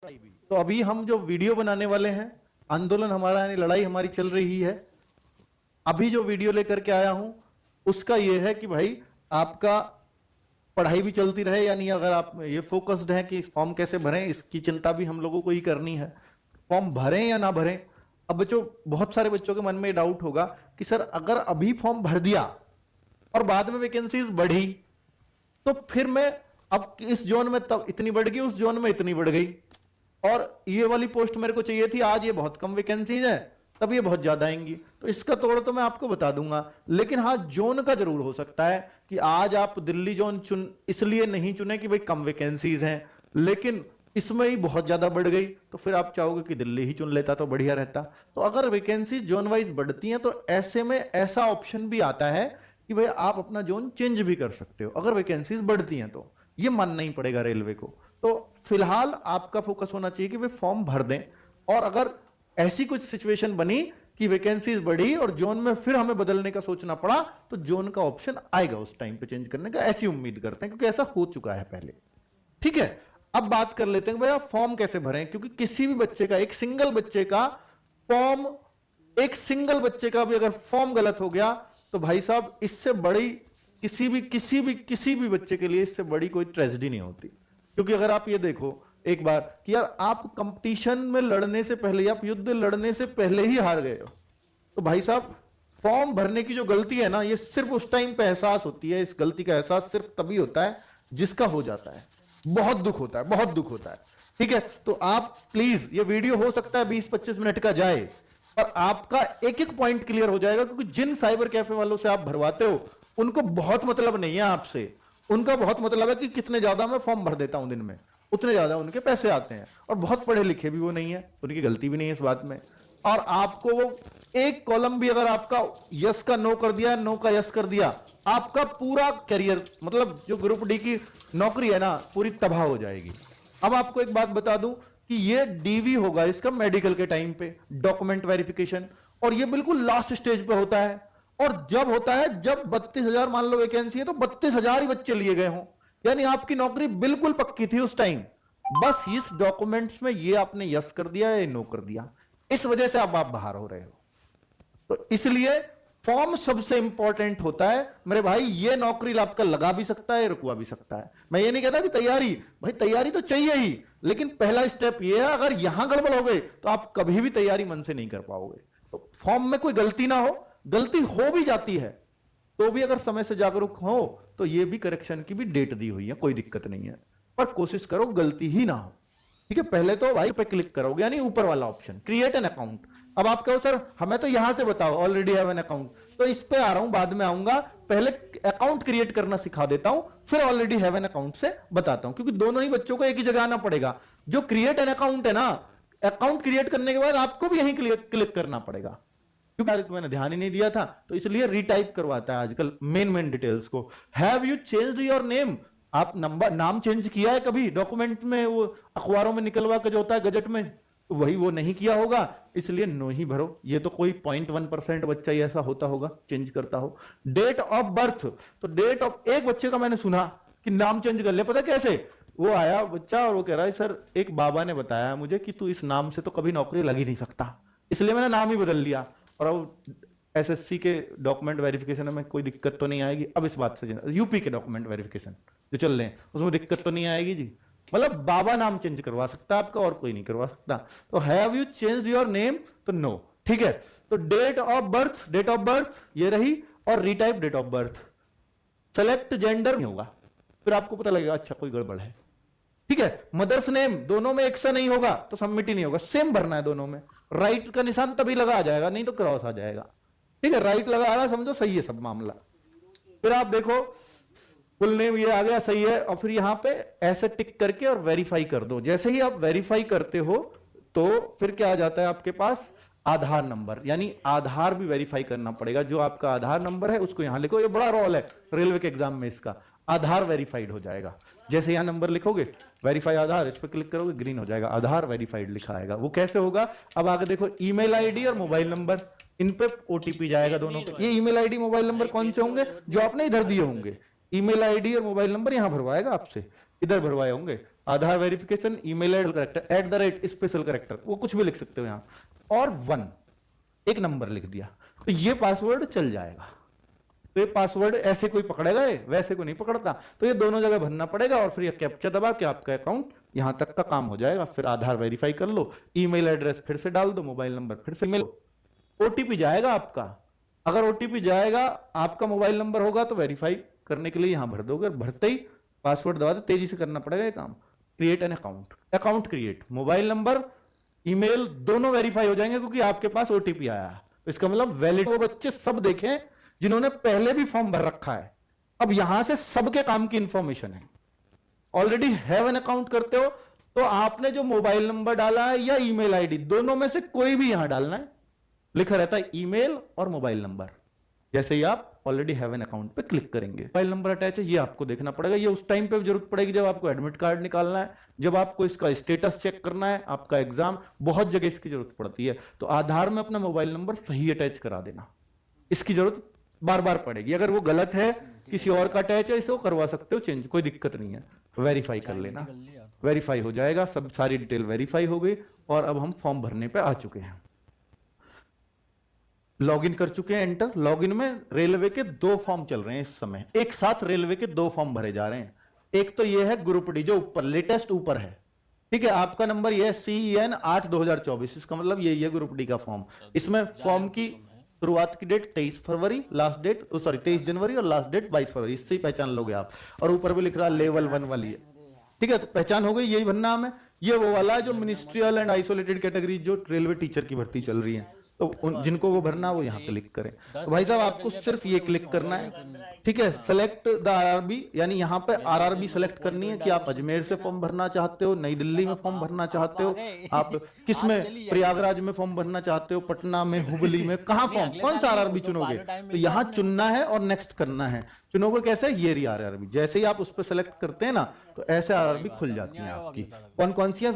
तो अभी हम जो वीडियो बनाने वाले हैं, आंदोलन हमारा यानी लड़ाई हमारी चल रही है, अभी जो वीडियो लेकर के आया हूं उसका यह है कि भाई आपका पढ़ाई भी चलती रहे, यानी अगर आप ये फोकस्ड हैं कि फॉर्म कैसे भरें, इसकी चिंता भी हम लोगों को ही करनी है। फॉर्म भरें या ना भरें, अब बच्चों बहुत सारे बच्चों के मन में डाउट होगा कि सर अगर अभी फॉर्म भर दिया और बाद में वैकेंसीज बढ़ी तो फिर मैं अब इस जोन में तब इतनी बढ़ गई, उस जोन में इतनी बढ़ गई, और ये वाली पोस्ट मेरे को चाहिए थी, आज ये बहुत कम वैकेंसीज है, तब ये बहुत ज्यादा आएंगी। तो इसका तोड़ तो मैं आपको बता दूंगा, लेकिन हाँ जोन का जरूर हो सकता है कि आज आप दिल्ली जोन इसलिए नहीं चुने कि भाई कम वैकेंसीज हैं, लेकिन इसमें ही बहुत ज्यादा बढ़ गई तो फिर आप चाहोगे कि दिल्ली ही चुन लेता तो बढ़िया रहता। तो अगर वैकेंसी जोन वाइज बढ़ती हैं तो ऐसे में ऐसा ऑप्शन भी आता है कि भाई आप अपना जोन चेंज भी कर सकते हो अगर वैकेंसीज बढ़ती हैं, तो ये मानना ही पड़ेगा रेलवे को। तो फिलहाल आपका फोकस होना चाहिए कि वे फॉर्म भर दें, और अगर ऐसी कुछ सिचुएशन बनी कि वैकेंसीज बढ़ी और जोन में फिर हमें बदलने का सोचना पड़ा तो जोन का ऑप्शन आएगा उस टाइम पे चेंज करने का, ऐसी उम्मीद करते हैं क्योंकि ऐसा हो चुका है पहले। ठीक है, अब बात कर लेते हैं भैया फॉर्म कैसे भरें, क्योंकि किसी भी बच्चे का, एक सिंगल बच्चे का फॉर्म, एक सिंगल बच्चे का भी अगर फॉर्म गलत हो गया तो भाई साहब इससे बड़ी किसी भी बच्चे के लिए इससे बड़ी कोई ट्रेजेडी नहीं होती। क्योंकि अगर आप ये देखो एक बार कि यार आप कंपटीशन में लड़ने से पहले, आप युद्ध लड़ने से पहले ही हार गए हो, तो भाई साहब फॉर्म भरने की जो गलती है ना, ये सिर्फ उस टाइम पे एहसास होती है, इस गलती का एहसास सिर्फ तभी होता है जिसका हो जाता है। बहुत दुख होता है, बहुत दुख होता है। ठीक है, तो आप प्लीज, ये वीडियो हो सकता है 20-25 मिनट का जाए और आपका एक एक पॉइंट क्लियर हो जाएगा, क्योंकि जिन साइबर कैफे वालों से आप भरवाते हो उनको बहुत मतलब नहीं है आपसे, उनका बहुत मतलब है कि कितने ज्यादा मैं फॉर्म भर देता हूं दिन में, उतने ज्यादा उनके पैसे आते हैं, और बहुत पढ़े लिखे भी वो नहीं है, उनकी गलती भी नहीं है इस बात में। और आपको वो एक कॉलम भी अगर आपका यस का नो कर दिया, नो का यस कर दिया, आपका पूरा करियर, मतलब जो ग्रुप डी की नौकरी है ना, पूरी तबाह हो जाएगी। अब आपको एक बात बता दूं कि ये डीवी होगा इसका मेडिकल के टाइम पे, डॉक्यूमेंट वेरिफिकेशन, और ये बिल्कुल लास्ट स्टेज पे होता है। और जब होता है, जब 32,000 मान लो वैकेंसी है तो 32,000 ही बच्चे लिए गए हों, यानी आपकी नौकरी बिल्कुल पक्की थी उस टाइम, बस इस डॉक्यूमेंट्स में ये आपने यस कर दिया या नो कर दिया, इस वजह से अब आप बाहर हो रहे हो। तो इसलिए फॉर्म सबसे इंपॉर्टेंट होता है मेरे भाई। ये नौकरी आपका लगा भी सकता है, रुकवा भी सकता है। मैं ये नहीं कहता कि तैयारी, भाई तैयारी तो चाहिए ही, लेकिन पहला स्टेप ये है, अगर यहां गड़बड़ हो गई तो आप कभी भी तैयारी मन से नहीं कर पाओगे। तो फॉर्म में कोई गलती ना हो, गलती हो भी जाती है तो भी अगर समय से जागरूक हो तो ये भी करेक्शन की भी डेट दी हुई है, कोई दिक्कत नहीं है, पर कोशिश करो गलती ही ना हो। ठीक है, पहले तो भाई पे क्लिक करोगे, यानी ऊपर वाला ऑप्शन क्रिएट एन अकाउंट। अब आप कहो सर हमें तो यहां से बताओ, ऑलरेडी हैव एन अकाउंट, तो इस पे आ रहा हूं, बाद में आऊंगा, पहले अकाउंट क्रिएट करना सिखा देता हूं, फिर ऑलरेडी हैव एन अकाउंट से बताता हूं, क्योंकि दोनों ही बच्चों को एक ही जगह आना पड़ेगा। जो क्रिएट एन अकाउंट है ना, अकाउंट क्रिएट करने के बाद आपको भी यहीं क्लिक करना पड़ेगा, क्योंकि मैंने ध्यान ही नहीं दिया था, तो इसलिए रीटाइप करवाता है आजकल मेन डिटेल्स को। Have you changed your name, आप नाम चेंज किया है कभी डॉक्यूमेंट में, वो अखबारों में निकलवा के जो होता है गजट में, तो वही वो नहीं किया होगा, इसलिए नो ही भरो। ये तो कोई 0.1% बच्चा ही ऐसा होता होगा चेंज करता हो। डेट ऑफ बर्थ, तो डेट ऑफ, एक बच्चे का मैंने सुना कि नाम चेंज कर लिया, पता कैसे? वो आया बच्चा और वो कह रहा है सर एक बाबा ने बताया मुझे कि तू इस नाम से तो कभी नौकरी लग ही नहीं सकता, इसलिए मैंने नाम ही बदल लिया। और अब एसएससी के डॉक्यूमेंट वेरिफिकेशन में कोई दिक्कत तो नहीं आएगी, अब इस बात से यूपी के डॉक्यूमेंट वेरिफिकेशन जो चल रहे हैं उसमें दिक्कत तो नहीं आएगी जी। मतलब बाबा नाम चेंज करवा सकता है आपका, और कोई नहीं करवा सकता। तो have you changed your name, तो नो। ठीक है, तो डेट ऑफ बर्थ ये रही, और retype date of birth. Select gender नहीं होगा, फिर आपको पता लगेगा अच्छा कोई गड़बड़ है। ठीक है, मदर्स नेम दोनों में एक सा नहीं होगा तो सबमिट ही नहीं होगा, सेम भरना है दोनों में। राइट का निशान तभी लगा आ जाएगा, नहीं तो क्रॉस आ जाएगा। ठीक है, राइट लगा आ रहा, समझो सही है सब मामला। फिर आप देखो फुल नेम ये आ गया, सही है, और फिर यहां पे ऐसे टिक करके और वेरीफाई कर दो। जैसे ही आप वेरीफाई करते हो तो फिर क्या आ जाता है आपके पास, आधार नंबर, यानी आधार भी वेरीफाई करना पड़ेगा। जो आपका आधार नंबर है उसको यहां लिखो, ये बड़ा रोल है रेलवे के एग्जाम में इसका। आधार वेरीफाइड हो जाएगा, जैसे यहां नंबर लिखोगे वेरीफाई आधार, इस पर क्लिक करोगे ग्रीन हो जाएगा, आधार वेरीफाइड लिखा आएगा। वो कैसे होगा, अब आगे देखो, ईमेल आईडी और मोबाइल नंबर, इन पे ओटीपी जाएगा दोनों पे। ये ईमेल आईडी मोबाइल नंबर कौन से होंगे, जो आपने इधर दिए होंगे। ईमेल आईडी और मोबाइल नंबर यहां भरवाएगा आपसे, इधर भरवाए होंगे, Aadhaar verification, email character, @ special character, वो कुछ भी लिख सकते हो यहां, और 1 एक नंबर लिख दिया, तो ये पासवर्ड चल जाएगा। तो ये पासवर्ड ऐसे कोई पकड़ेगा, वैसे को नहीं पकड़ता, तो ये दोनों जगह भरना पड़ेगा, और फिर ये कैप्चा दबा के आपका अकाउंट यहां तक का काम हो जाएगा। फिर आधार वेरीफाई कर लो, ईमेल एड्रेस फिर से डाल दो, मोबाइल नंबर फिर से मिलो, ओटीपी जाएगा आपका। अगर ओटीपी जाएगा, आपका मोबाइल नंबर होगा तो वेरीफाई करने के लिए यहां भर दोगे, भरते ही पासवर्ड दबा दो, तेजी से करना पड़ेगा ये काम। Create an account, account create, mobile number email दोनों वेरीफाई हो जाएंगे, क्योंकि आपके पास ओटीपी आया है। इसका मतलब वैलिड, वो बच्चे सब देखें जिन्होंने पहले भी फॉर्म भर रखा है, अब यहां से सबके काम की इंफॉर्मेशन है। ऑलरेडी हैव एन अकाउंट करते हो तो आपने जो मोबाइल नंबर डाला है या ईमेल आईडी, दोनों में से कोई भी यहां डालना है, लिखा रहता है ईमेल और मोबाइल नंबर। जैसे ही आप ऑलरेडी हैव एन अकाउंट पे क्लिक करेंगे, मोबाइल नंबर अटैच है, ये आपको देखना पड़ेगा। ये उस टाइम पे जरूरत पड़ेगी जब आपको एडमिट कार्ड निकालना है, जब आपको इसका स्टेटस चेक करना है, आपका एग्जाम, बहुत जगह इसकी जरूरत पड़ती है। तो आधार में अपना मोबाइल नंबर सही अटैच करा देना, इसकी जरूरत बार बार पड़ेगी। अगर वो गलत है, किसी और का अटैच है, इसे करवा सकते हो चेंज, कोई दिक्कत नहीं है। वेरीफाई कर लेना, वेरीफाई हो जाएगा, सब सारी डिटेल वेरीफाई हो गई। और अब हम फॉर्म भरने पे आ चुके हैं, लॉगिन कर चुके हैं, एंटर। लॉगिन में रेलवे के 2 फॉर्म चल रहे हैं इस समय, एक साथ रेलवे के 2 फॉर्म भरे जा रहे हैं। एक तो ये है ग्रुप डी, जो ऊपर लेटेस्ट ऊपर है, ठीक है। आपका नंबर ये है CEN 8/2024, इसका मतलब ये ग्रुप डी का फॉर्म। इसमें फॉर्म की शुरुआत की डेट 23 फरवरी, लास्ट डेट 23 जनवरी, और लास्ट डेट 22 फरवरी, इससे ही पहचान लोगे आप। और ऊपर भी लिख रहा है लेवल 1 वाली है, ठीक है। तो पहचान हो गई, यही भरना है। ये वो वाला जो मिनिस्ट्रियल एंड आइसोलेटेड कैटेगरी, जो रेलवे टीचर की भर्ती चल रही है, तो जिनको वो भरना वो यहाँ क्लिक करें। तो भाई साहब आपको सिर्फ ये क्लिक करना है, ठीक है। सेलेक्ट द RRB, यानी यहाँ पे RRB सेलेक्ट करनी है कि आप अजमेर से फॉर्म भरना चाहते हो, नई दिल्ली में फॉर्म भरना चाहते हो, आप किस में, प्रयागराज में फॉर्म भरना चाहते हो, पटना में, हुबली में, कहाँ फॉर्म, कौन सा RRB चुनोगे। तो यहाँ चुनना है और नेक्स्ट करना है। चुनोगे कैसे, ये रही RRB। जैसे ही आप उस पर सेलेक्ट करते हैं ना, तो ऐसे RRB खुल जाती है आपकी। कौन कौन सी है,